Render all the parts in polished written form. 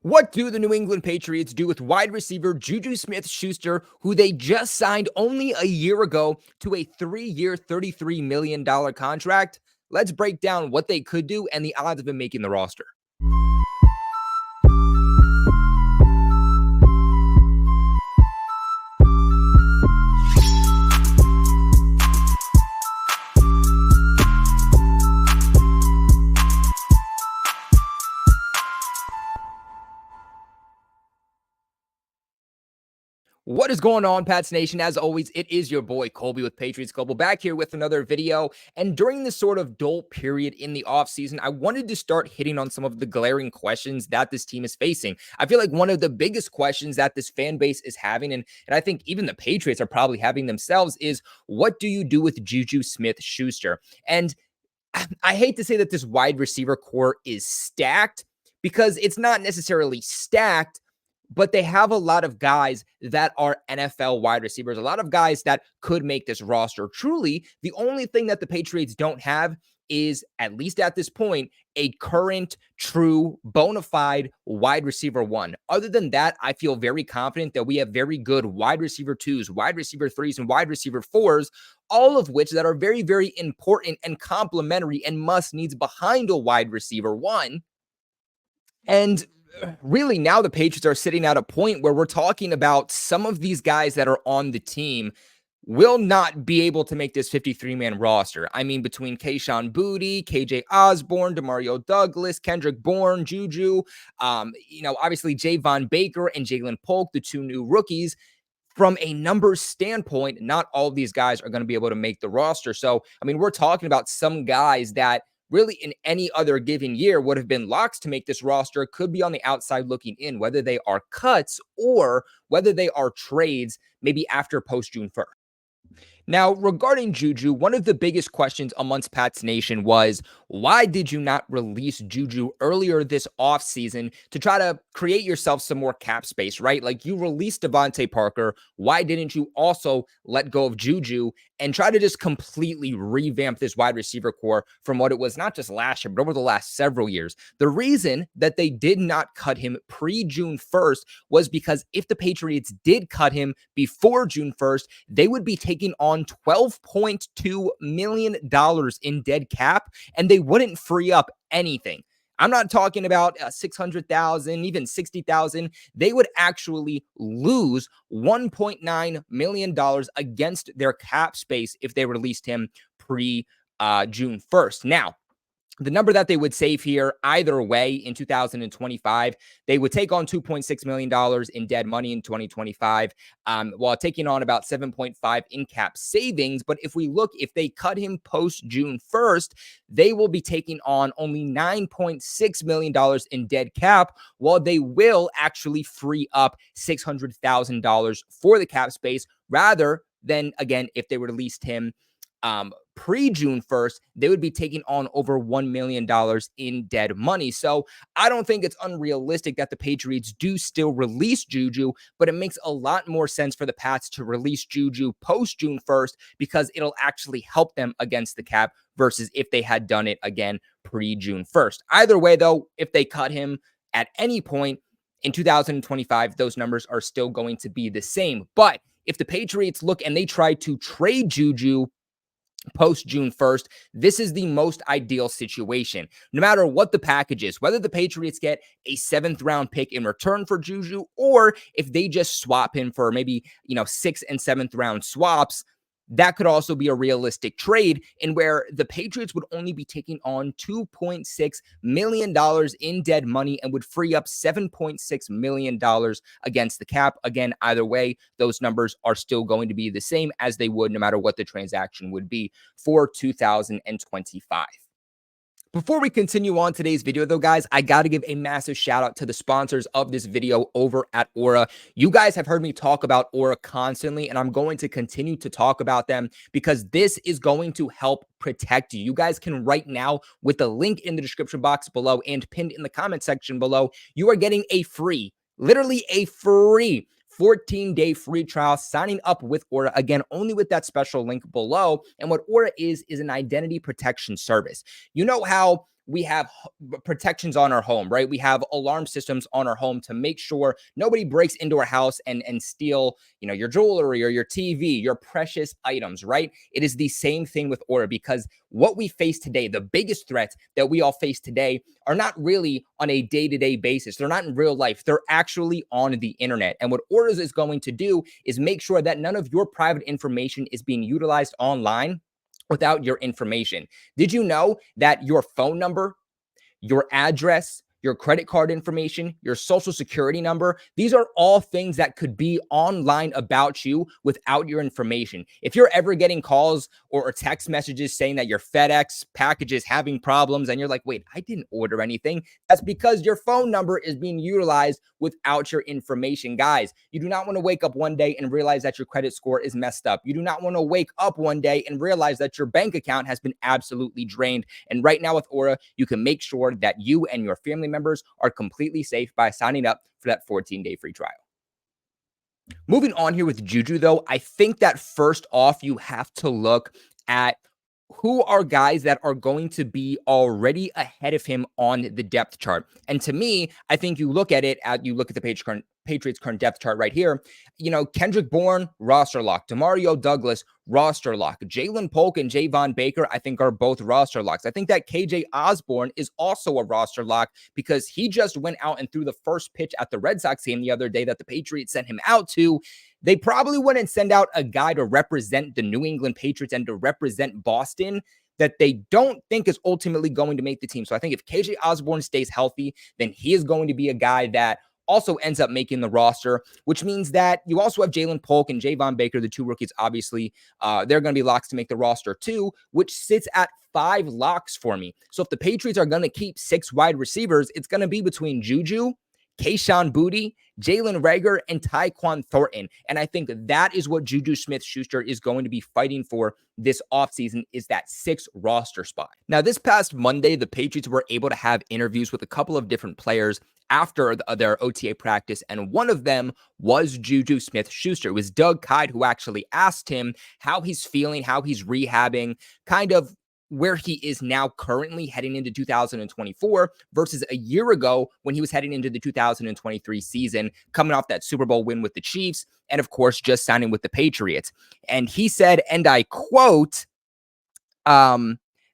What do the New England Patriots do with wide receiver JuJu Smith Schuster, who they just signed only a year ago to a 3-year, $33 million contract? Let's break down what they could do and the odds of him making the roster. What is going on, Pats Nation? As always, it is your boy Colby with Patriots Global back here with another video. And during this sort of dull period in the offseason, I wanted to start hitting on some of the glaring questions that this team is facing. I feel like one of the biggest questions that this fan base is having, and I think even the Patriots are probably having themselves, is what do you do with JuJu Smith Schuster? And I hate to say that this wide receiver core is stacked because it's not necessarily stacked, but they have a lot of guys that are NFL wide receivers, a lot of guys that could make this roster. Truly, the only thing that the Patriots don't have is, at least at this point, a current, true, bona fide wide receiver one. Other than that, I feel very confident that we have very good wide receiver twos, wide receiver threes, and wide receiver fours, all of which that are very, very important and complementary and must needs behind a wide receiver one. And really, now the Patriots are sitting at a point where we're talking about some of these guys that are on the team will not be able to make this 53-man roster. I mean, between Kayshon Boutte, KJ Osborne, Demario Douglas, Kendrick Bourne, JuJu, obviously Javon Baker and Jalen Polk, the two new rookies. From a numbers standpoint, not all of these guys are going to be able to make the roster. So, I mean, we're talking about some guys that really in any other given year would have been locks to make this roster, could be on the outside looking in, whether they are cuts or whether they are trades, maybe after post-June 1st. Now, regarding JuJu, one of the biggest questions amongst Pats Nation was, why did you not release JuJu earlier this offseason to try to create yourself some more cap space, right? Like, you released Devontae Parker. Why didn't you also let go of JuJu and try to just completely revamp this wide receiver core from what it was not just last year, but over the last several years? The reason that they did not cut him pre-June 1st was because if the Patriots did cut him before June 1st, they would be taking on $12.2 million in dead cap, and they wouldn't free up anything. I'm not talking about 600,000, even 60,000. They would actually lose $1.9 million against their cap space if they released him pre-June 1st. Now, the number that they would save here, either way, in 2025, they would take on $2.6 million in dead money in 2025, while taking on about 7.5 in cap savings. But if we look, if they cut him post June 1st, they will be taking on only $9.6 million in dead cap, while they will actually free up $600,000 for the cap space, rather than, again, if they released him pre-June 1st, they would be taking on over $1 million in dead money. So I don't think it's unrealistic that the Patriots do still release JuJu, but it makes a lot more sense for the Pats to release JuJu post-June 1st because it'll actually help them against the cap versus if they had done it again pre-June 1st. Either way, though, if they cut him at any point in 2025, those numbers are still going to be the same. But if the Patriots look and they try to trade JuJu post June 1st, this is the most ideal situation. No matter what the package is, whether the Patriots get a 7th round pick in return for JuJu, or if they just swap him for maybe, 6th and 7th round swaps, that could also be a realistic trade in where the Patriots would only be taking on $2.6 million in dead money and would free up $7.6 million against the cap. Again, either way, those numbers are still going to be the same as they would no matter what the transaction would be for 2025. Before we continue on today's video, though, guys, I got to give a massive shout out to the sponsors of this video over at Aura. You guys have heard me talk about Aura constantly, and I'm going to continue to talk about them because this is going to help protect you. You guys can right now, with the link in the description box below and pinned in the comment section below, you are getting a free, literally a free 14-day free trial signing up with Aura, again, only with that special link below. And what Aura is an identity protection service. You know how we have protections on our home, right? We have alarm systems on our home to make sure nobody breaks into our house and steal, your jewelry or your TV, your precious items, right? It is the same thing with Aura, because what we face today, the biggest threats that we all face today, are not really on a day-to-day basis. They're not in real life. They're actually on the internet. And what Aura is going to do is make sure that none of your private information is being utilized online without your information. Did you know that your phone number, your address, your credit card information, your social security number, these are all things that could be online about you without your information? If you're ever getting calls or text messages saying that your FedEx package is having problems and you're like, wait, I didn't order anything, that's because your phone number is being utilized without your information. Guys, you do not want to wake up one day and realize that your credit score is messed up. You do not want to wake up one day and realize that your bank account has been absolutely drained. And right now with Aura, you can make sure that you and your family members are completely safe by signing up for that 14-day free trial. Moving on here with JuJu, though, I think that first off, you have to look at who are guys that are going to be already ahead of him on the depth chart. And to me, I think you look at the Patriots current depth chart right here. Kendrick Bourne, roster lock. Demario Douglas, roster lock. Jalen Polk and Javon Baker, I think, are both roster locks. I think that KJ Osborne is also a roster lock because he just went out and threw the first pitch at the Red Sox game the other day that the Patriots sent him out to. They probably wouldn't send out a guy to represent the New England Patriots and to represent Boston that they don't think is ultimately going to make the team. So I think if KJ Osborne stays healthy, then he is going to be a guy that also ends up making the roster, which means that you also have Jalen Polk and Javon Baker, the two rookies, obviously. They're going to be locks to make the roster too, which sits at 5 locks for me. So if the Patriots are going to keep 6 wide receivers, it's going to be between JuJu, Kayshon Boutte, Jalen Reagor, and Tyquan Thornton. And I think that is what JuJu Smith Schuster is going to be fighting for this offseason, is that 6th roster spot. Now, this past Monday, the Patriots were able to have interviews with a couple of different players after their OTA practice, and one of them was JuJu Smith Schuster. It was Doug Kyed who actually asked him how he's feeling, how he's rehabbing, kind of where he is now currently heading into 2024 versus a year ago when he was heading into the 2023 season, coming off that Super Bowl win with the Chiefs, and of course, just signing with the Patriots. And he said, and I quote,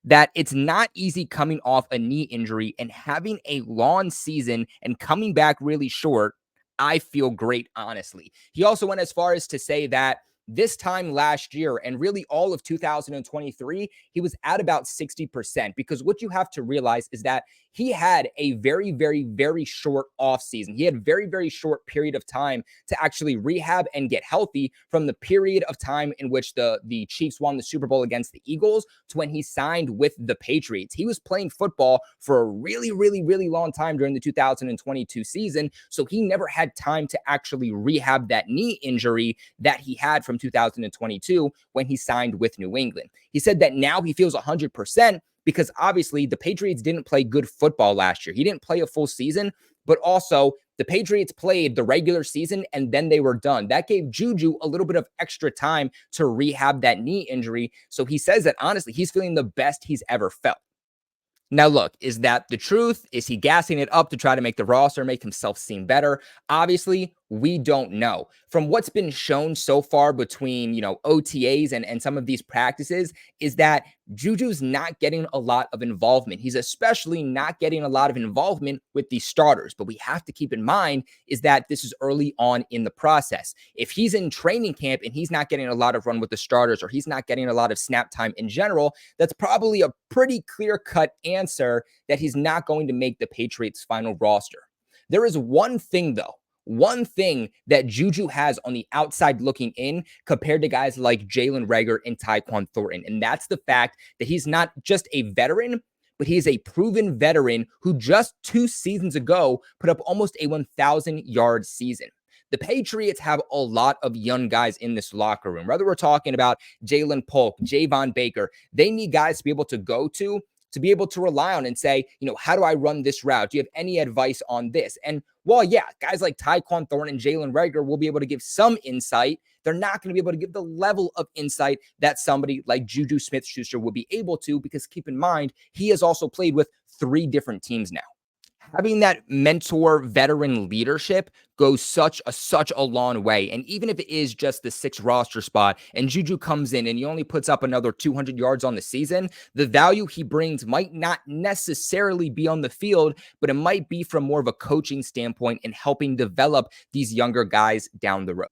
that it's not easy coming off a knee injury and having a long season and coming back really short. I feel great, honestly. He also went as far as to say that this time last year and really all of 2023, he was at about 60%, because what you have to realize is that he had a very, very, very short offseason. He had a very, very short period of time to actually rehab and get healthy from the period of time in which the Chiefs won the Super Bowl against the Eagles to when he signed with the Patriots. He was playing football for a really, really, really long time during the 2022 season, so he never had time to actually rehab that knee injury that he had from 2022 when he signed with New England. He said that now he feels 100% because obviously the Patriots didn't play good football last year. He didn't play a full season, but also the Patriots played the regular season and then they were done. That gave JuJu a little bit of extra time to rehab that knee injury. So he says that honestly, he's feeling the best he's ever felt. Now, look, is that the truth? Is he gassing it up to try to make the roster, make himself seem better? Obviously, we don't know. From what's been shown so far between, OTAs and some of these practices, is that JuJu's not getting a lot of involvement. He's especially not getting a lot of involvement with the starters. But we have to keep in mind is that this is early on in the process. If he's in training camp and he's not getting a lot of run with the starters, or he's not getting a lot of snap time in general, that's probably a pretty clear-cut answer that he's not going to make the Patriots' final roster. There is one thing, though. One thing that JuJu has on the outside looking in compared to guys like Jalen Reagor and Tyquan Thornton, and that's the fact that he's not just a veteran, but he is a proven veteran who just 2 seasons ago put up almost a 1,000-yard season. The Patriots have a lot of young guys in this locker room. Whether we're talking about Jalen Polk, Javon Baker, they need guys to be able to go to be able to rely on and say, how do I run this route? Do you have any advice on this? And while, yeah, guys like Tyquan Thornton and Jalen Reagor will be able to give some insight, they're not going to be able to give the level of insight that somebody like JuJu Smith Schuster would be able to, because keep in mind, he has also played with 3 different teams now. Having that mentor veteran leadership goes such a long way. And even if it is just the 6th roster spot and JuJu comes in and he only puts up another 200 yards on the season, the value he brings might not necessarily be on the field, but it might be from more of a coaching standpoint and helping develop these younger guys down the road.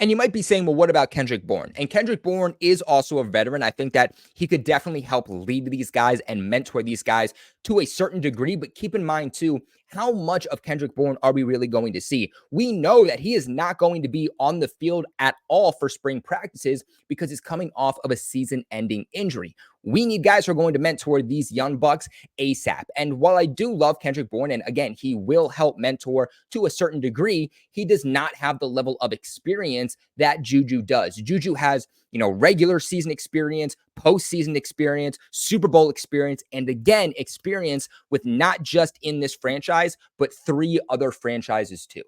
And you might be saying, well, what about Kendrick Bourne? And Kendrick Bourne is also a veteran. I think that he could definitely help lead these guys and mentor these guys to a certain degree. But keep in mind, too, how much of Kendrick Bourne are we really going to see? We know that he is not going to be on the field at all for spring practices because he's coming off of a season-ending injury. We need guys who are going to mentor these young bucks ASAP. And while I do love Kendrick Bourne, and again, he will help mentor to a certain degree, he does not have the level of experience that JuJu does. JuJu has, regular season experience, postseason experience, Super Bowl experience, and again, experience with not just in this franchise, but 3 other franchises too.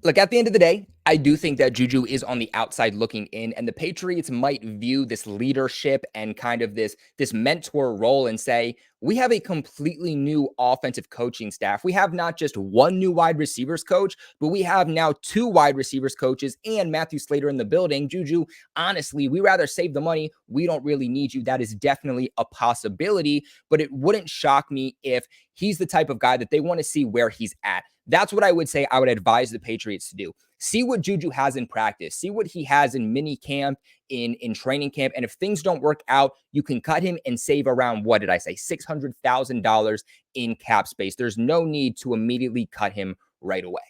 Look, at the end of the day, I do think that JuJu is on the outside looking in, and the Patriots might view this leadership and kind of this mentor role and say, we have a completely new offensive coaching staff. We have not just one new wide receivers coach, but we have now 2 wide receivers coaches and Matthew Slater in the building. JuJu, honestly, we rather save the money. We don't really need you. That is definitely a possibility, but it wouldn't shock me if he's the type of guy that they want to see where he's at. That's what I would say I would advise the Patriots to do. See what JuJu has in practice. See what he has in mini camp, in training camp. And if things don't work out, you can cut him and save around, what did I say, $600,000 in cap space. There's no need to immediately cut him right away.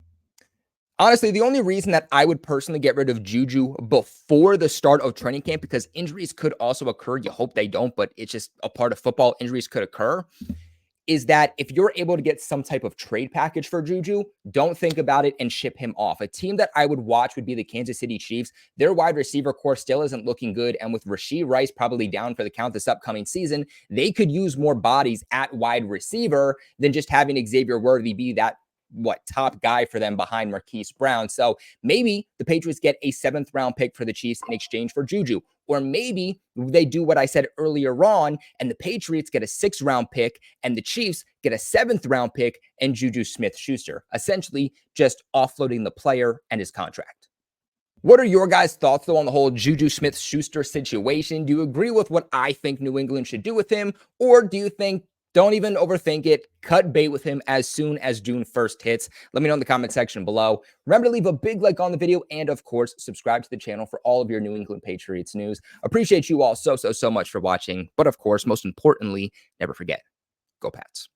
Honestly, the only reason that I would personally get rid of JuJu before the start of training camp, because injuries could also occur. You hope they don't, but it's just a part of football. Injuries could occur. Is that if you're able to get some type of trade package for JuJu, don't think about it and ship him off. A team that I would watch would be the Kansas City Chiefs. Their wide receiver core still isn't looking good. And with Rashee Rice probably down for the count this upcoming season, they could use more bodies at wide receiver than just having Xavier Worthy be that top guy for them behind Marquise Brown. So maybe the Patriots get a 7th round pick for the Chiefs in exchange for JuJu. Or maybe they do what I said earlier on, and the Patriots get a 6th round pick, and the Chiefs get a 7th round pick and JuJu Smith Schuster, essentially just offloading the player and his contract. What are your guys' thoughts, though, on the whole JuJu Smith Schuster situation? Do you agree with what I think New England should do with him? Or do you think, don't even overthink it, cut bait with him as soon as June 1st hits? Let me know in the comment section below. Remember to leave a big like on the video and, of course, subscribe to the channel for all of your New England Patriots news. Appreciate you all so much for watching. But, of course, most importantly, never forget, go Pats.